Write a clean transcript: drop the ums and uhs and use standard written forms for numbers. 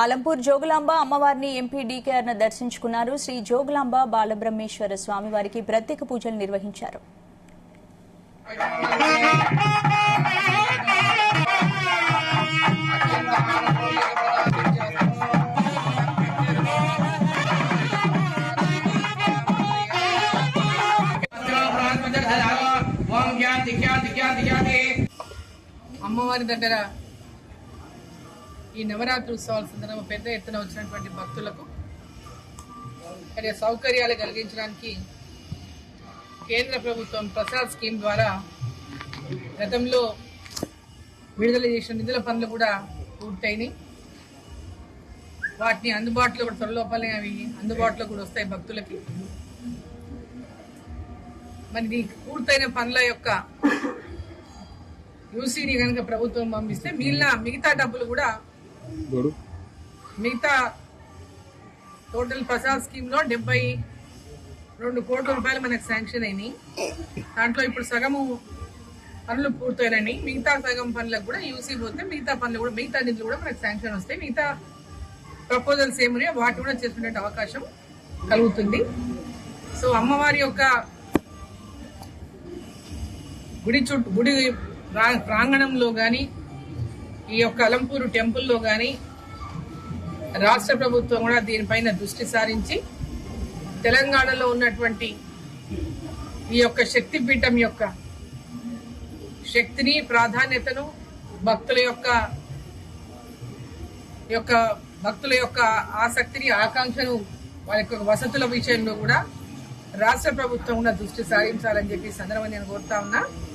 ఆలంపూర్ జోగులాంబ అమ్మవారిని MP DKR దర్శించుకున్నారు. శ్రీ జోగులాంబ బాలబ్రహ్మేశ్వర స్వామి వారికి ప్రత్యేక పూజలు నిర్వహించారు. అమ్మవారి దగ్గర ఈ నవరాత్రి ఉత్సవాల సందర్భంగా పెద్ద ఎత్తున వచ్చినటువంటి భక్తులకు సౌకర్యాలు కలిగించడానికి కేంద్ర ప్రభుత్వం ప్రసాద్ స్కీమ్ ద్వారా గతంలో విడుదల చేసిన నిధుల పనులు కూడా పూర్తయినాయి. వాటిని అందుబాటులో కూడా త్వరలోపలే అవి అందుబాటులో కూడా వస్తాయి భక్తులకి. మరి పూర్తయిన పనుల యొక్క యూసీని కనుక ప్రభుత్వం పంపిస్తే మిగతా డబ్బులు కూడా మిగతా టోటల్ ప్రసాద్ స్కీమ్ లో 72 కోట్ల రూపాయలు మనకు శాంక్షన్ అయినాయి. దాంట్లో ఇప్పుడు సగము పనులు పూర్తయినాయి. మిగతా సగం పనులకు కూడా యూసీ పోతే మిగతా పనులు కూడా మిగతా నిధులు కూడా మనకు శాంక్షన్ వస్తాయి. మిగతా ప్రపోజల్స్ ఏమున్నాయో వాటి కూడా చేసుకునే అవకాశం కలుగుతుంది. సో అమ్మవారి యొక్క గుడి ప్రాంగణంలో గాని ఈ యొక్క అలంపూరు టెంపుల్లో గాని రాష్ట్ర ప్రభుత్వం కూడా దీనిపైన దృష్టి సారించి తెలంగాణలో ఉన్నటువంటి ఈ యొక్క శక్తి పీఠం యొక్క శక్తిని ప్రాధాన్యతను భక్తుల యొక్క ఆసక్తిని ఆకాంక్షను వాళ్ళ యొక్క వసతుల విషయంలో కూడా రాష్ట్ర ప్రభుత్వం కూడా దృష్టి సారించాలని చెప్పి సందర్భంగా నేను కోరుతా ఉన్నా.